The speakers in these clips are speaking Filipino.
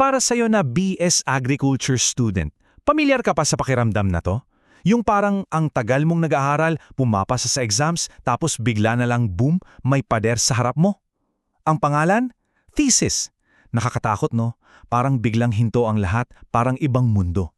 Para sa'yo na BS Agriculture student, pamilyar ka pa sa pakiramdam na to? Yung parang ang tagal mong nag-aaral, pumapasa sa exams, tapos bigla na lang boom, may pader sa harap mo. Ang pangalan? Thesis. Nakakatakot no? Parang biglang hinto ang lahat, parang ibang mundo.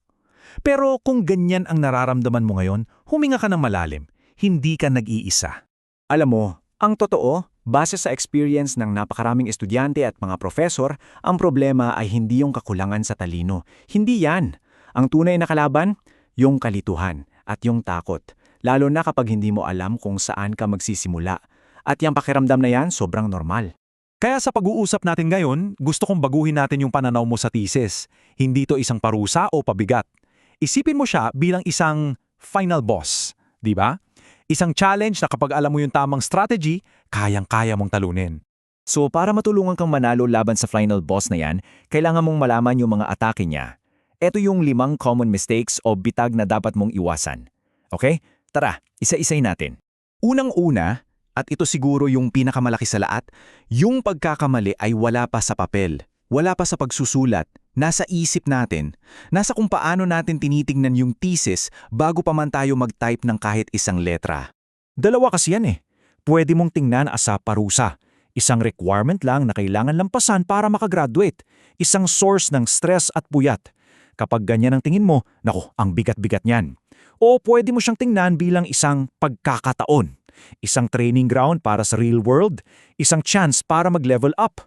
Pero kung ganyan ang nararamdaman mo ngayon, huminga ka ng malalim. Hindi ka nag-iisa. Alam mo, ang totoo, base sa experience ng napakaraming estudyante at mga profesor, ang problema ay hindi yung kakulangan sa talino. Hindi yan. Ang tunay na kalaban, yung kalituhan at yung takot. Lalo na kapag hindi mo alam kung saan ka magsisimula. At yung pakiramdam na yan, sobrang normal. Kaya sa pag-uusap natin ngayon, gusto kong baguhin natin yung pananaw mo sa thesis. Hindi to isang parusa o pabigat. Isipin mo siya bilang isang final boss, di ba? Isang challenge na kapag alam mo yung tamang strategy, kayang-kaya mong talunin. So para matulungan kang manalo laban sa final boss na yan, kailangan mong malaman yung mga atake niya. Ito yung 5 common mistakes o bitag na dapat mong iwasan. Okay? Tara, isa-isay natin. Unang-una, at ito siguro yung pinakamalaki sa lahat, yung pagkakamali ay wala pa sa papel, wala pa sa pagsusulat, nasa isip natin, nasa kung paano natin tinitingnan yung thesis bago pa man tayo mag-type ng kahit isang letra. Dalawa kasi yan eh. Pwede mong tingnan as a parusa. Isang requirement lang na kailangan lampasan para makagraduate. Isang source ng stress at puyat. Kapag ganyan ang tingin mo, naku, ang bigat-bigat niyan. O pwede mo siyang tingnan bilang isang pagkakataon. Isang training ground para sa real world, isang chance para mag-level up.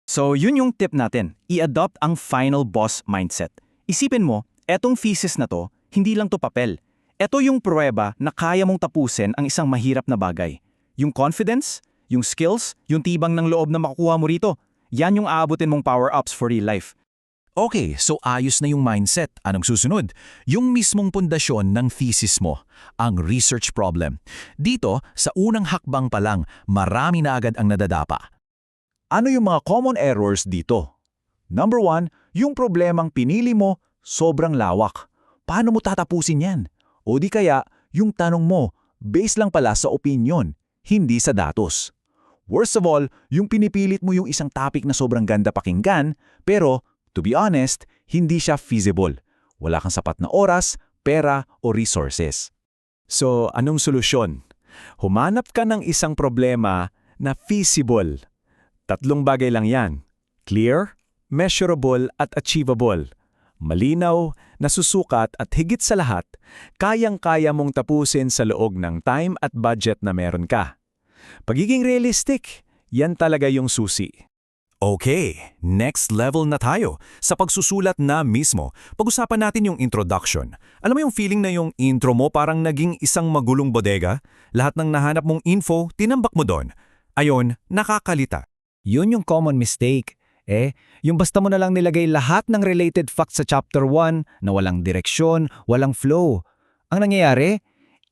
So yun yung tip natin, i-adopt ang final boss mindset. Isipin mo, etong thesis na to, hindi lang to papel. Ito yung pruweba na kaya mong tapusin ang isang mahirap na bagay. Yung confidence, yung skills, yung tibang ng loob na makukuha mo rito, yan yung aabutin mong power-ups for real life. Okay, so ayos na yung mindset. Anong susunod? Yung mismong pundasyon ng thesis mo, ang research problem. Dito, sa unang hakbang pa lang, marami na agad ang nadadapa. Ano yung mga common errors dito? Number 1, yung problemang pinili mo, sobrang lawak. Paano mo tatapusin yan? O di kaya, yung tanong mo, based lang pala sa opinion, hindi sa datos. Worst of all, yung pinipilit mo yung isang topic na sobrang ganda pakinggan, pero to be honest, hindi siya feasible. Wala kang sapat na oras, pera o resources. So, anong solusyon? Humanap ka ng isang problema na feasible. 3 bagay lang yan. Clear, measurable at achievable. Malinaw, nasusukat at higit sa lahat, kayang-kaya mong tapusin sa loob ng time at budget na meron ka. Pagiging realistic, yan talaga yung susi. Okay, next level na tayo. Sa pagsusulat na mismo, pag-usapan natin yung introduction. Alam mo yung feeling na yung intro mo parang naging isang magulong bodega? Lahat ng nahanap mong info, tinambak mo doon. Ayon, nakakalita. Yun yung common mistake. Yung basta mo na lang nilagay lahat ng related facts sa chapter 1 na walang direksyon, walang flow. Ang nangyayari,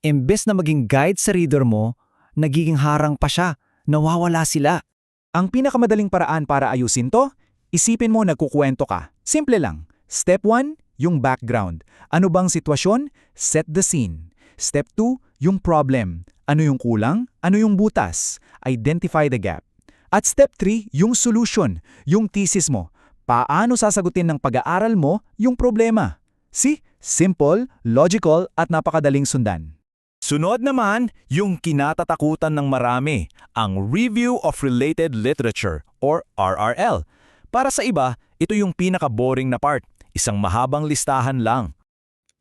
imbes na maging guide sa reader mo, nagiging harang pa siya, nawawala sila. Ang pinakamadaling paraan para ayusin to, isipin mo nagkukwento ka. Simple lang. Step 1, yung background. Ano bang sitwasyon? Set the scene. Step 2, yung problem. Ano yung kulang? Ano yung butas? Identify the gap. At step 3, yung solution, yung thesis mo. Paano sasagutin ng pag-aaral mo yung problema? See? Simple, logical at napakadaling sundan. Sunod naman, yung kinatatakutan ng marami, ang Review of Related Literature or RRL. Para sa iba, ito yung pinaka-boring na part, isang mahabang listahan lang.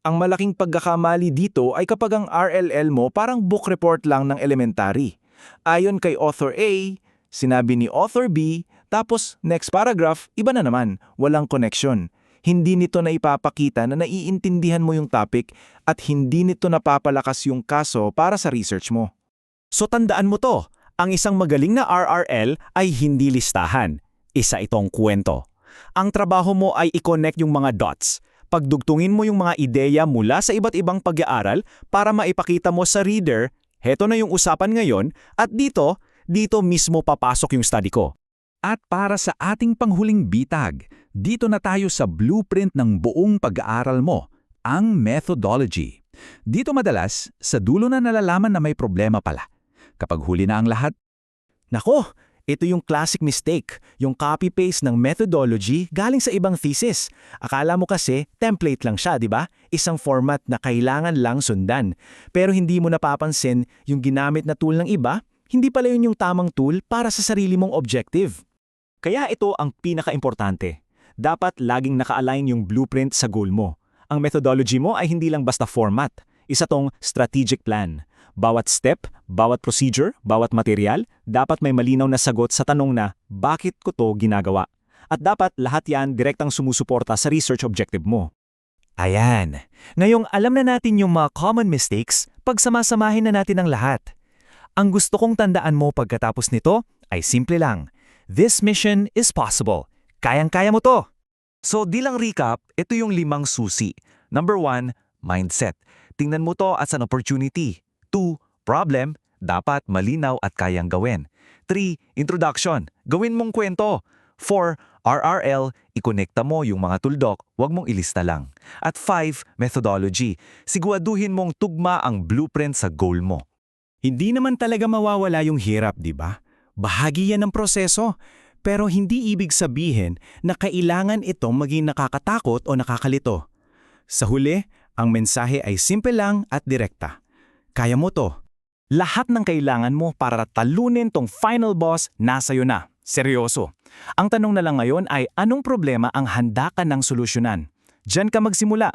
Ang malaking pagkakamali dito ay kapag ang RLL mo parang book report lang ng elementary. Ayon kay author A, sinabi ni author B, tapos next paragraph, iba na naman, walang connection. Hindi nito na ipapakita na naiintindihan mo yung topic at hindi nito napapalakas yung kaso para sa research mo. So tandaan mo to, ang isang magaling na RRL ay hindi listahan. Isa itong kwento. Ang trabaho mo ay i-connect yung mga dots. Pagdugtungin mo yung mga ideya mula sa iba't ibang pag-aaral para maipakita mo sa reader, heto na yung usapan ngayon at dito mismo papasok yung study ko. At para sa ating panghuling bitag, dito na tayo sa blueprint ng buong pag-aaral mo, ang methodology. Dito madalas, sa dulo na nalalaman na may problema pala. Kapag huli na ang lahat, Nako, Ito yung classic mistake, yung copy-paste ng methodology galing sa ibang thesis. Akala mo kasi template lang siya, di ba? Isang format na kailangan lang sundan. Pero hindi mo napapansin yung ginamit na tool ng iba, hindi pala yun yung tamang tool para sa sarili mong objective. Kaya ito ang pinaka-importante. Dapat laging naka-align yung blueprint sa goal mo. Ang methodology mo ay hindi lang basta format. Isa tong strategic plan. Bawat step, bawat procedure, bawat material, dapat may malinaw na sagot sa tanong na, bakit ko to ginagawa? At dapat lahat yan direktang sumusuporta sa research objective mo. Ayan. Ngayong alam na natin yung mga common mistakes, pagsamasamahin na natin ang lahat. Ang gusto kong tandaan mo pagkatapos nito ay simple lang. This mission is possible. Kayang-kaya mo to. So, di lang recap, ito yung 5 susi. Number 1, mindset. Tingnan mo to as an opportunity. 2, problem, dapat malinaw at kayang gawin. 3, introduction, gawin mong kwento. 4, RRL, ikonekta mo yung mga tuldok, wag mong ilista lang. At 5, methodology, siguraduhin mong tugma ang blueprint sa goal mo. Hindi naman talaga mawawala yung hirap, di ba? Bahagi yan ng proseso. Pero hindi ibig sabihin na kailangan itong maging nakakatakot o nakakalito. Sa huli, ang mensahe ay simple lang at direkta. Kaya mo to. Lahat ng kailangan mo para talunin tong final boss nasa'yo na. Seryoso. Ang tanong na lang ngayon ay anong problema ang handa ka ng solusyonan? Diyan ka magsimula.